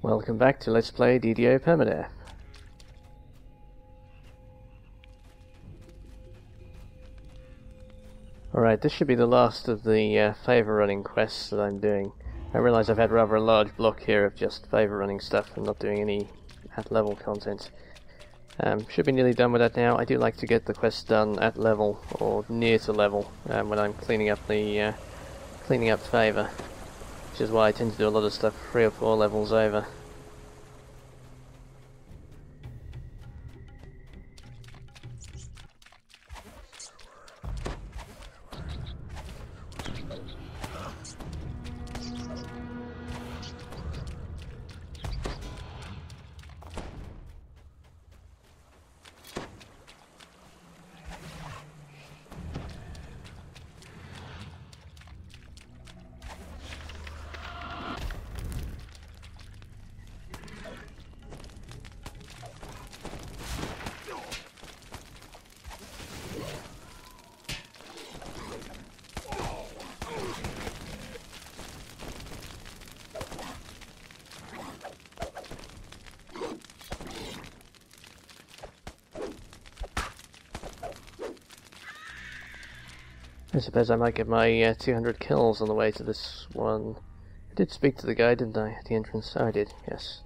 Welcome back to Let's Play DDO Permadeath. Alright, this should be the last of the favour running quests that I'm doing. I realise I've had rather a large block here of just favour running stuff and not doing any at level content. Should be nearly done with that now. I do like to get the quests done at level or near to level when I'm cleaning up the favour, which is why I tend to do a lot of stuff 3 or 4 levels over. I suppose I might get my 200 kills on the way to this one. I did speak to the guy, didn't I, at the entrance? Oh, I did, yes.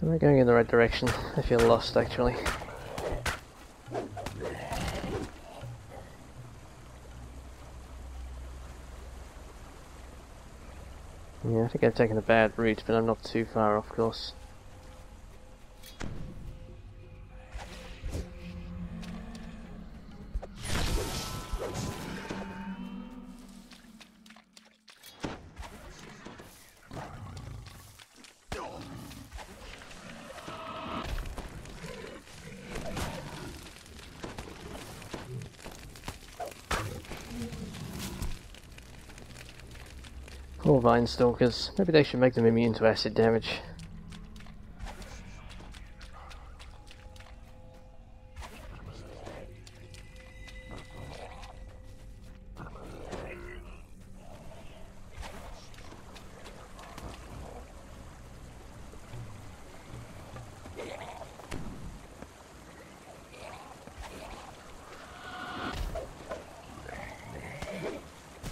Am I going in the right direction? I feel lost, actually. Yeah, I think I've taken a bad route, but I'm not too far off course. Poor vine stalkers. Maybe they should make them immune to acid damage.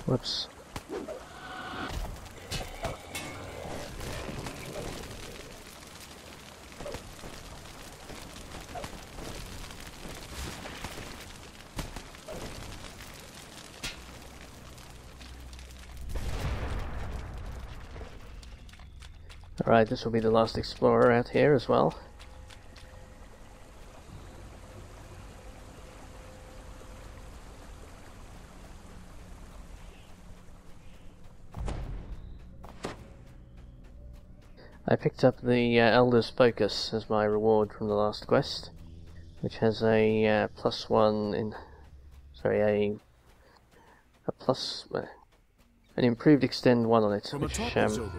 Whoops. Alright, this will be the last explorer out here as well. I picked up the Elder's Focus as my reward from the last quest, which has a +1 in... sorry, an improved extend 1 on it, From which, atop its overlook,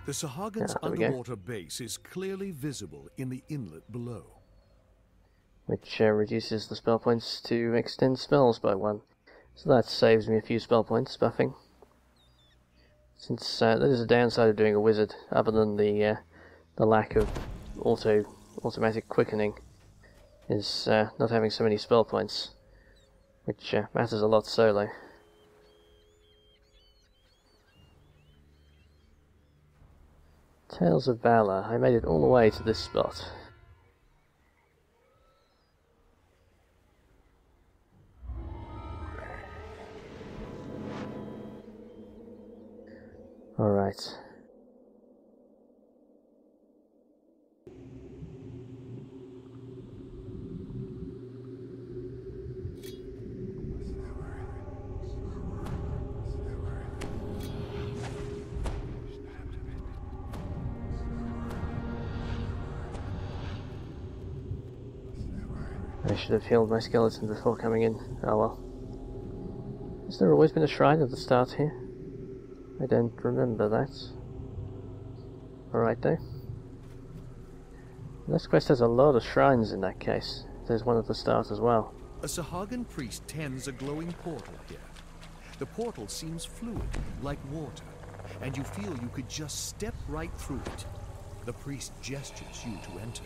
the Sahagan's underwater base is clearly visible in the inlet below. Which reduces the spell points to extend spells by 1. So that saves me a few spell points buffing. Since that is a downside of doing a wizard, other than the lack of automatic quickening, is not having so many spell points, which matters a lot solo. Tales of Valor. I made it all the way to this spot. Alright. I should have healed my skeleton before coming in. Oh well. Has there always been a shrine at the start here? I don't remember that. Alright though. This quest has a lot of shrines in that case. there's one at the start as well. A Sahagan priest tends a glowing portal here. The portal seems fluid, like water, and you feel you could just step right through it. The priest gestures you to enter.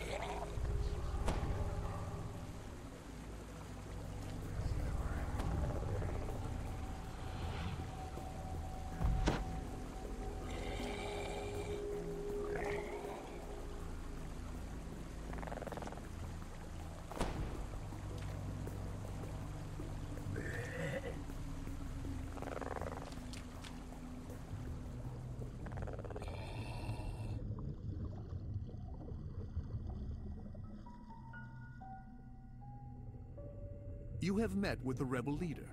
You have met with the rebel leader.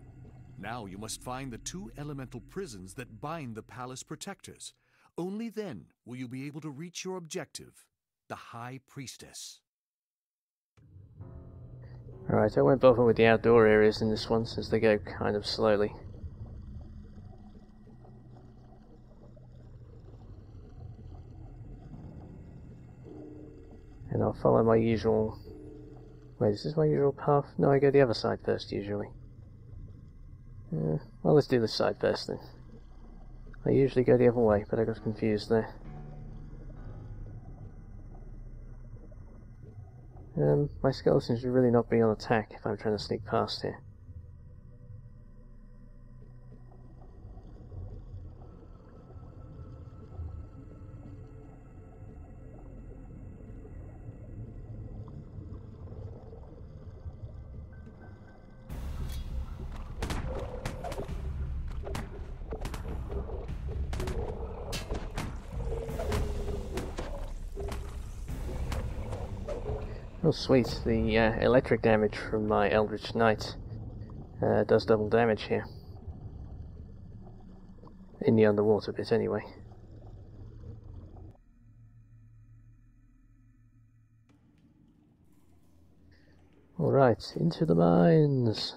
Now you must find the 2 elemental prisons that bind the palace protectors. Only then will you be able to reach your objective, the High Priestess. Alright, I won't bother with the outdoor areas in this one since they go kind of slowly. And I'll follow my usual... Wait, is this my usual path? No, I go the other side first, usually. Well, let's do this side first, then. I usually go the other way, but I got confused there. My skeleton should really not be on attack if I'm trying to sneak past here. Oh sweet, the electric damage from my Eldritch Knight does double damage here. In the underwater bit anyway. Alright, into the mines!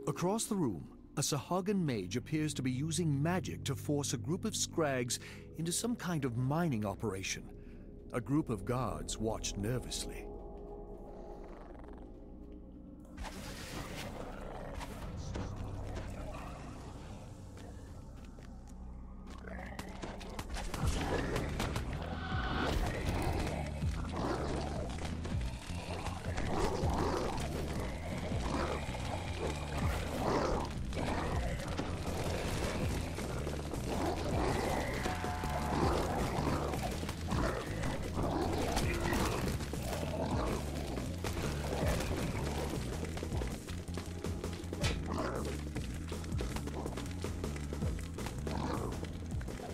Across the room, a Sahagan mage appears to be using magic to force a group of scrags into some kind of mining operation. A group of guards watched nervously.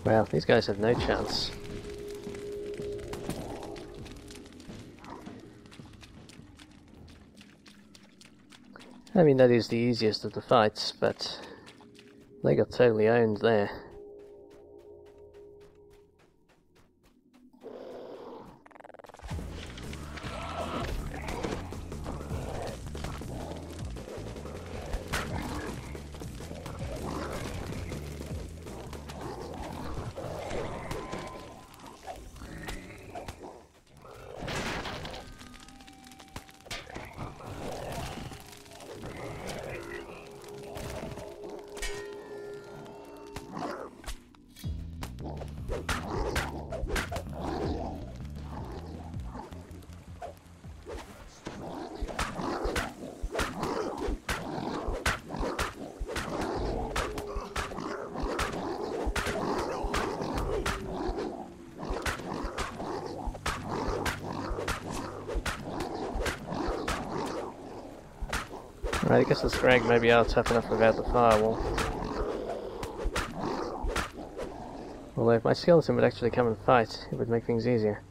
Well, these guys have no chance. I mean, that is the easiest of the fights, but they got totally owned there. Right, I guess the scrag maybe are tough enough without the firewall. Although if my skeleton would actually come and fight, it would make things easier.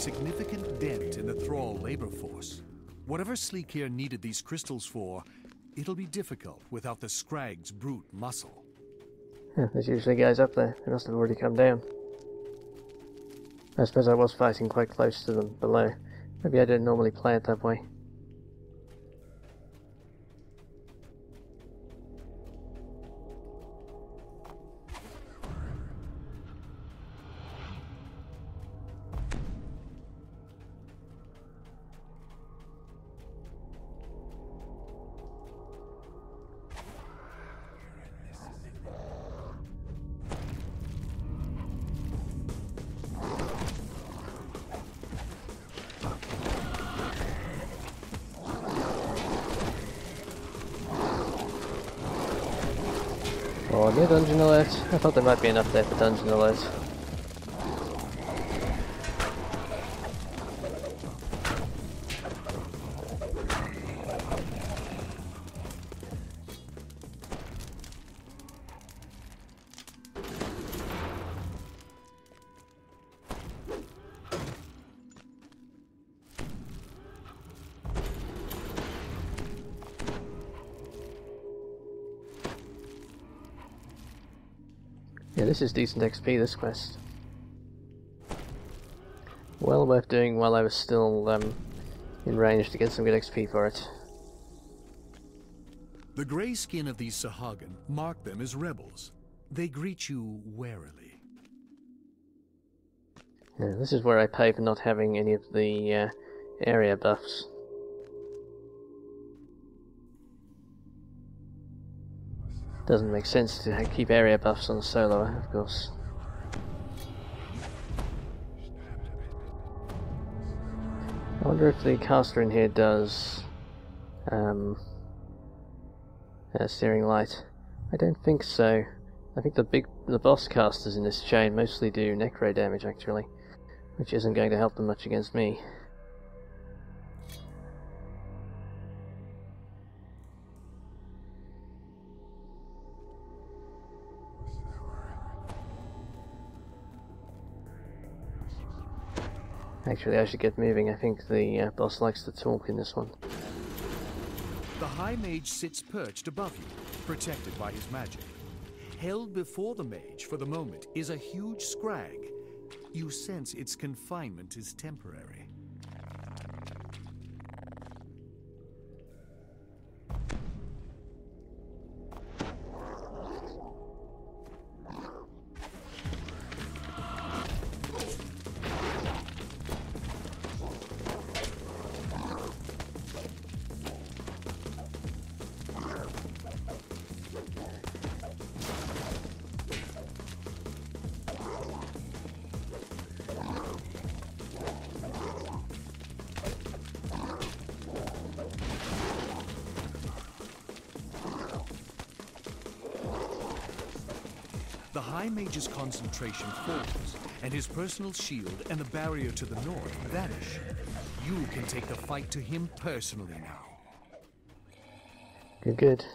significant dent in the Thrall labor force. Whatever Sleek here needed these crystals for, it'll be difficult without the Scrag's brute muscle. Yeah, there's usually guys up there. They must have already come down. I suppose I was fighting quite close to them below. Maybe I didn't normally play it that way. Oh, new dungeon alert. I thought there might be enough there for dungeon alert. Yeah, this is decent XP, this quest. Well worth doing while I was still in range to get some good XP for it. The grey skin of these Sahagin mark them as rebels. They greet you warily. Yeah, this is where I pay for not having any of the area buffs. Doesn't make sense to keep area buffs on a soloer, of course. I wonder if the caster in here does steering light. I don't think so. I think the boss casters in this chain mostly do necro damage actually, which isn't going to help them much against me. Actually, I should get moving. I think the boss likes to talk in this one. The High Mage sits perched above you, protected by his magic. Held before the mage for the moment is a huge scrag. You sense its confinement is temporary. The High Mage's concentration falls, and his personal shield and the barrier to the north vanish. You can take the fight to him personally now. Good, good.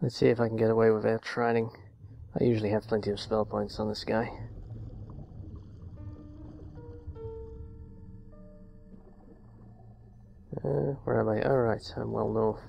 Let's see if I can get away without training. I usually have plenty of spell points on this guy. Where am I? Alright, I'm well north.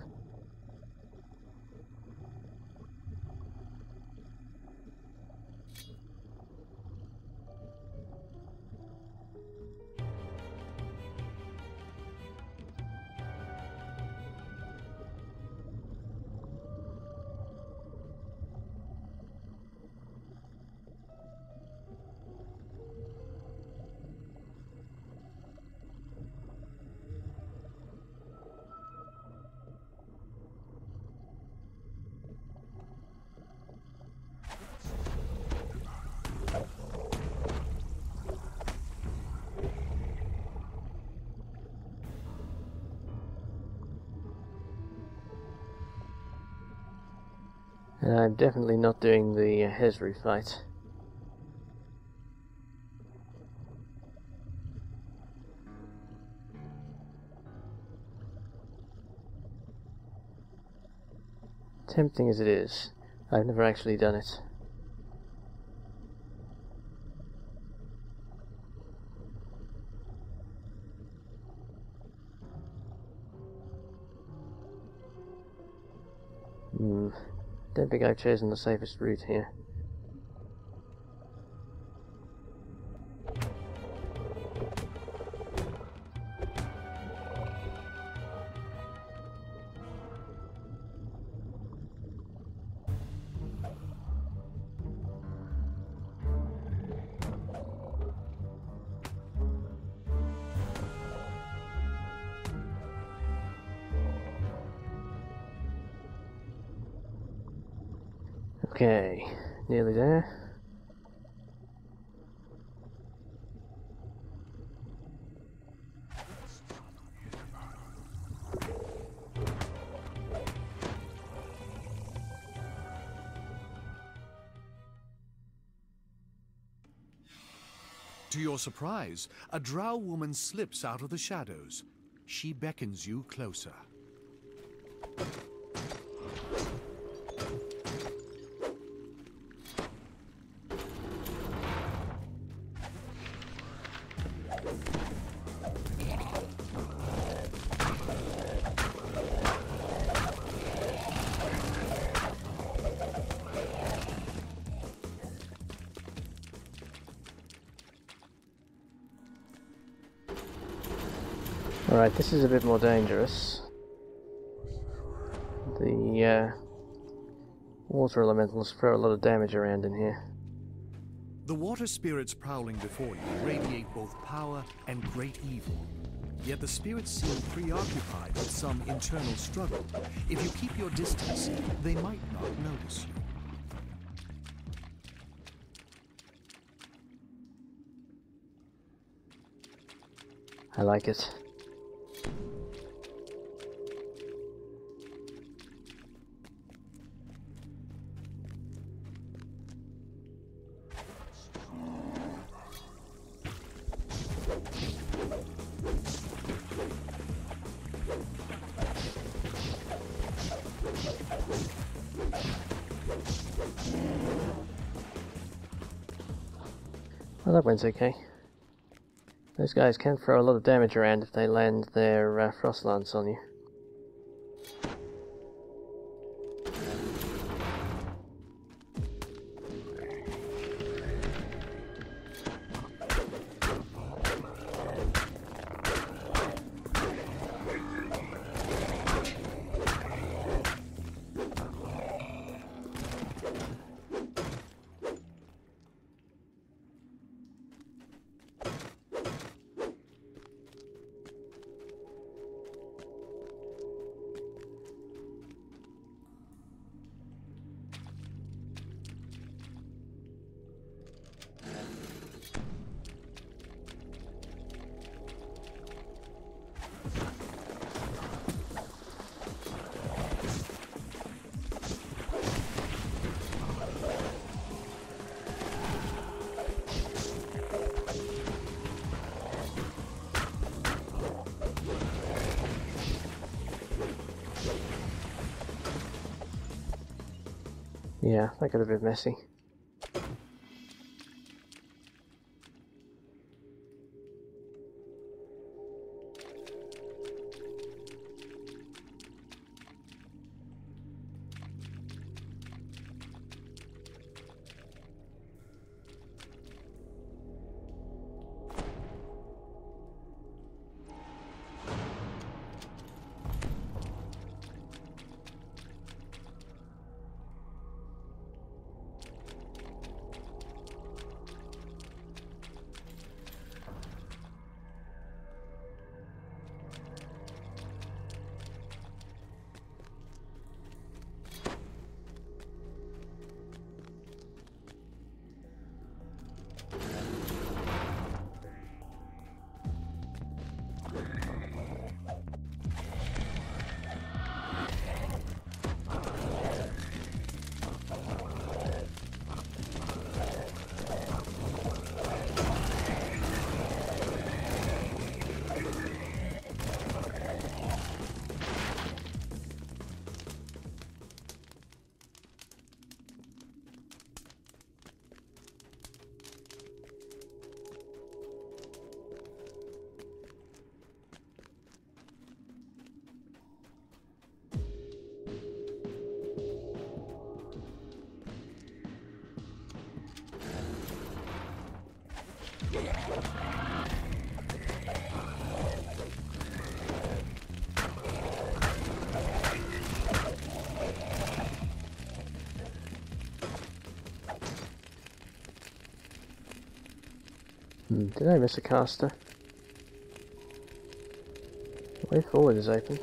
I'm definitely not doing the Hezri fight. Tempting as it is, I've never actually done it. Don't think I've chosen the safest route here. Okay, nearly there. To your surprise, a drow woman slips out of the shadows. She beckons you closer. Alright, this is a bit more dangerous. The water elementals throw a lot of damage around in here. The water spirits prowling before you radiate both power and great evil. Yet the spirits seem preoccupied with some internal struggle. If you keep your distance, they might not notice you. I like it. Well, that went okay. Those guys can throw a lot of damage around if they land their frost lance on you. Yeah, that got a bit messy. Did I miss a caster? The way forward is open.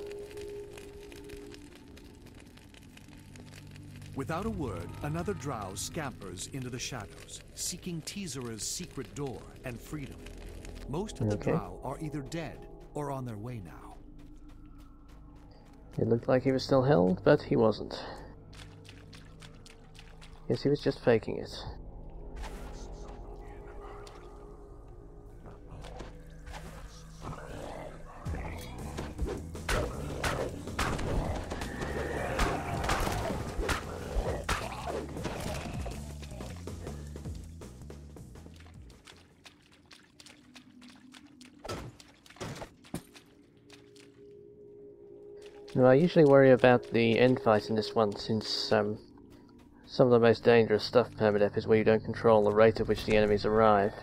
Without a word, another drow scampers into the shadows, seeking Teezera's secret door and freedom. Most of the drow are either dead or on their way now. It looked like he was still held, but he wasn't. Guess he was just faking it. Now, I usually worry about the end fight in this one, since some of the most dangerous stuff in Permadeath is where you don't control the rate at which the enemies arrive.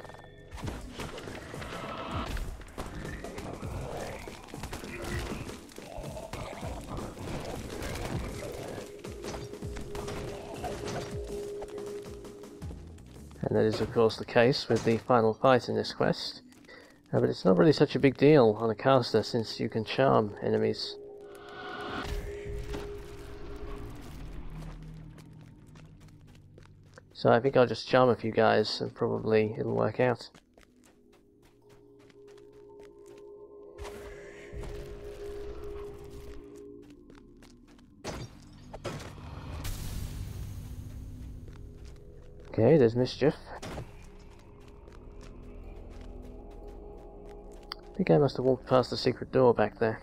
And that is of course the case with the final fight in this quest. But it's not really such a big deal on a caster, since you can charm enemies. So I think I'll just charm a few guys and probably it'll work out. Okay, there's mischief. I think I must have walked past the secret door back there.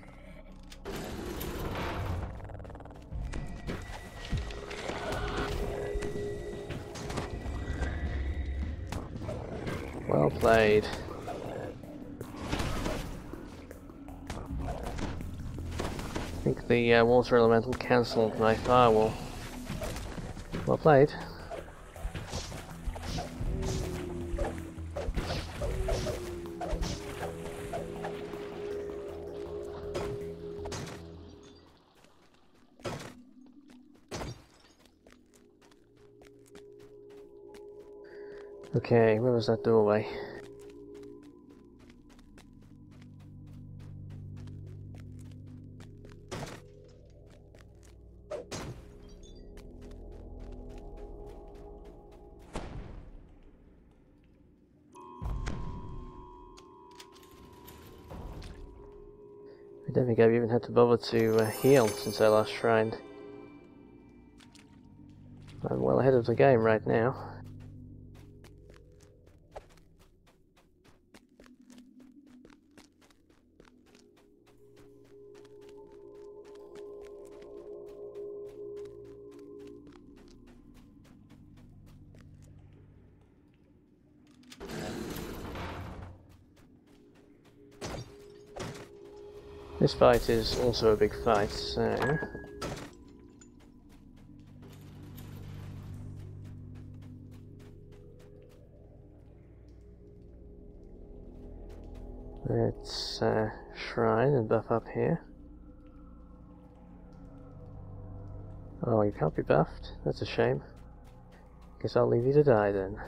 Well played. I think the water elemental cancelled my firewall. Well played. Okay, where was that doorway? I don't think I've even had to bother to heal since I last shrined. I'm well ahead of the game right now. This fight is also a big fight, so... let's shrine and buff up here. Oh, you can't be buffed? That's a shame. Guess I'll leave you to die then.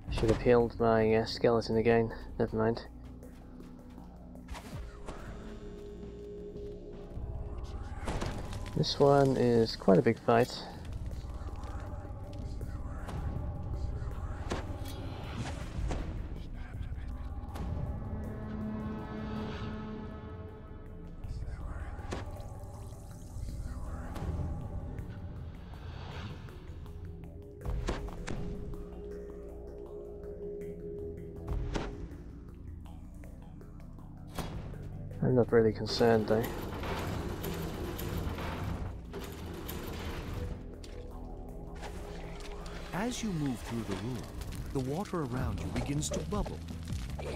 Should have healed my skeleton again, never mind. This one is quite a big fight. I'm not really concerned though. As you move through the room, the water around you begins to bubble.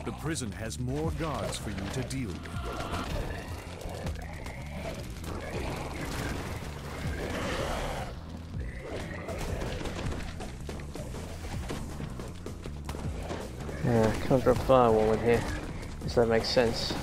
The prison has more guards for you to deal with. Can't drop firewall in here. Does that make sense?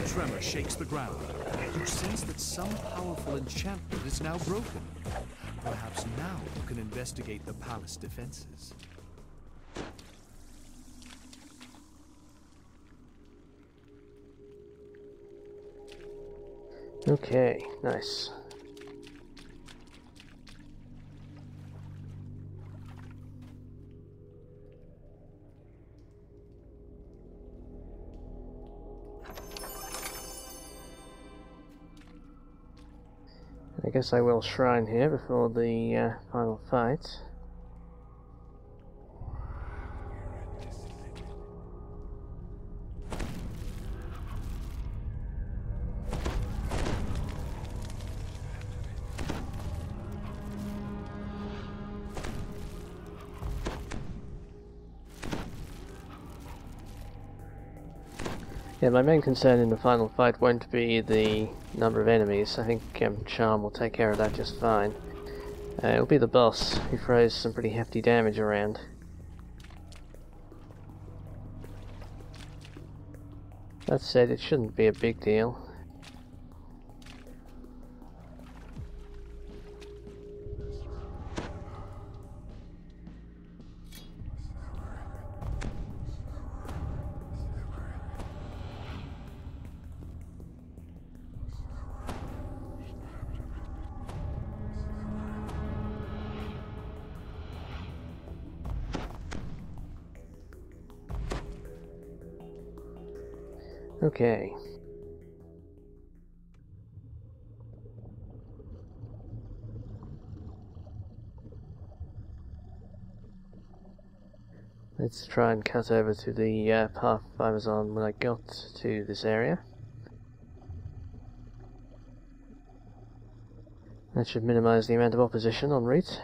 Tremor shakes the ground. You sense that some powerful enchantment is now broken. Perhaps now you can investigate the palace defenses. Okay, nice. I guess I will shrine here before the final fight. Yeah, my main concern in the final fight won't be the number of enemies. I think Charm will take care of that just fine. It'll be the boss, who throws some pretty hefty damage around. That said, it shouldn't be a big deal. Okay. Let's try and cut over to the path I was on when I got to this area. That should minimize the amount of opposition en route.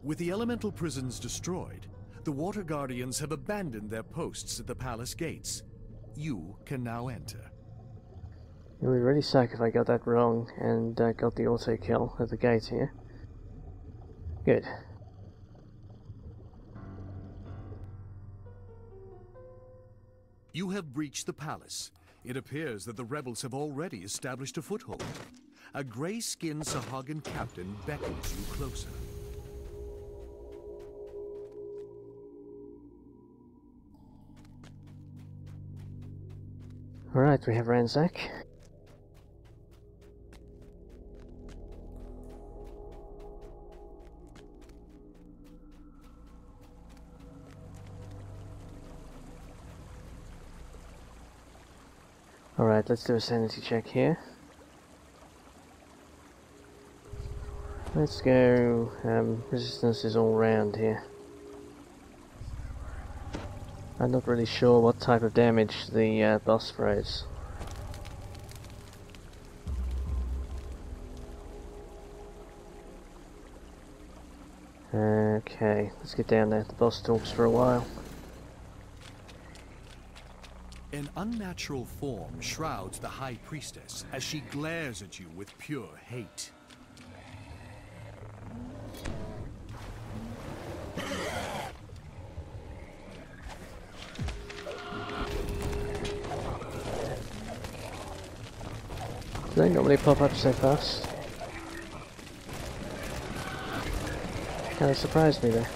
With the elemental prisons destroyed, the Water Guardians have abandoned their posts at the palace gates. You can now enter. It would really suck if I got that wrong and got the auto kill at the gate here. Good. You have breached the palace. It appears that the rebels have already established a foothold. A gray-skinned Sahagan captain beckons you closer. Alright, we have ransack. Alright, let's do a sanity check here. Let's go, resistance is all round here. I'm not really sure what type of damage the boss throws. Okay, let's get down there. The boss talks for a while. An unnatural form shrouds the High Priestess as she glares at you with pure hate. Do they normally pop up so fast? Kind of surprised me there.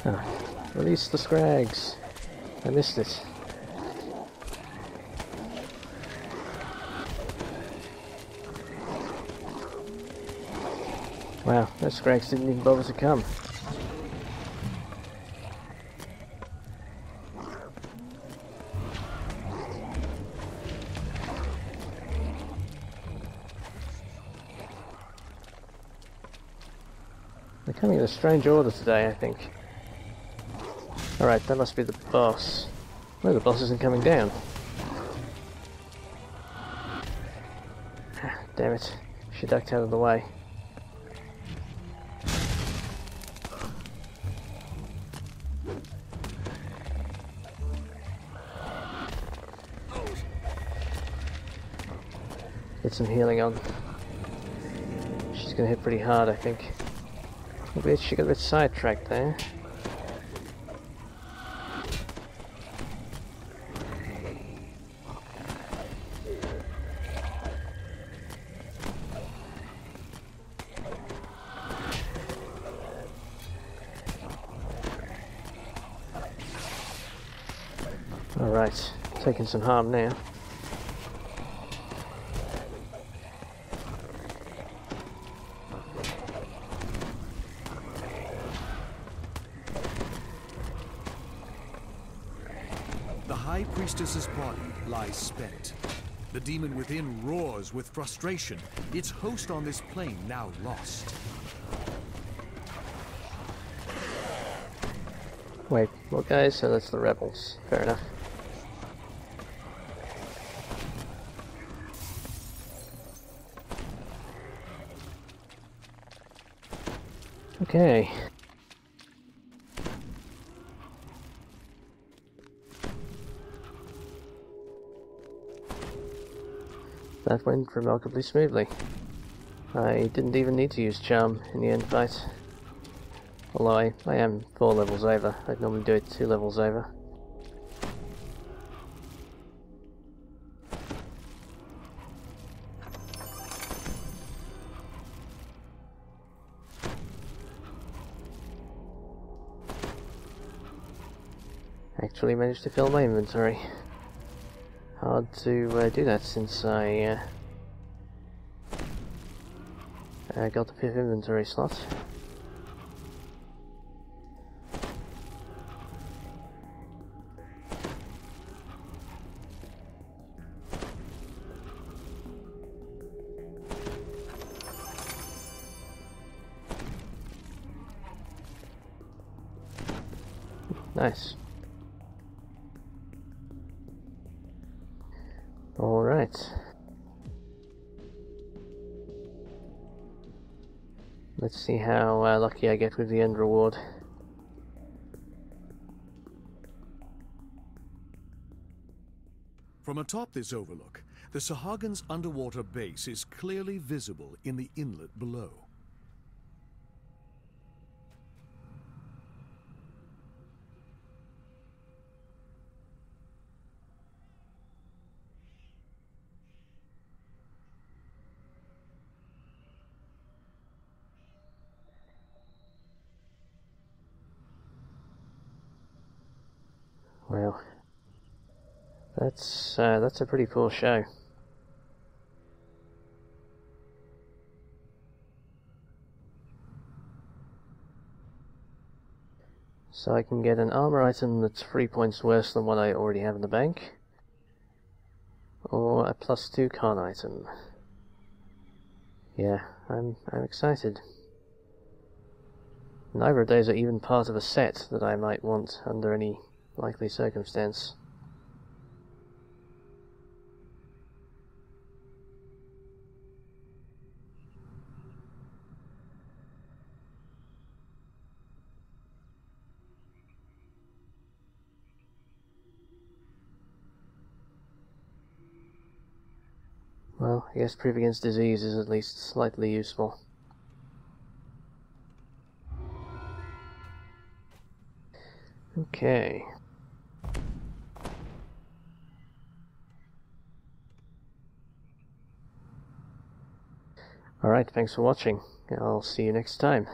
Oh, release the scrags. I missed it. Wow, those scrags didn't even bother to come. They're coming in a strange order today, I think. Alright, that must be the boss. No, the boss isn't coming down. Damn it. She ducked out of the way. Get some healing on. She's gonna hit pretty hard, I think. Maybe she got a bit sidetracked there. Alright, taking some harm now. High Priestess's body lies spent. The demon within roars with frustration, its host on this plane now lost. Wait, well guys, so that's the rebels. Fair enough. Okay. That went remarkably smoothly. I didn't even need to use charm in the end fight. Although I am 4 levels over. I'd normally do it 2 levels over. Actually managed to fill my inventory. Hard to do that since I got the 5th inventory slot. Nice. Alright. Let's see how lucky I get with the end reward. From atop this overlook, the Sahagins' underwater base is clearly visible in the inlet below. Well, that's a pretty poor show. So I can get an armor item that's 3 points worse than what I already have in the bank, or a +2 con item. Yeah, I'm excited. Neither of those are even part of a set that I might want under any likely circumstance. Well, I guess proof against disease is at least slightly useful. Okay. Alright, thanks for watching. I'll see you next time.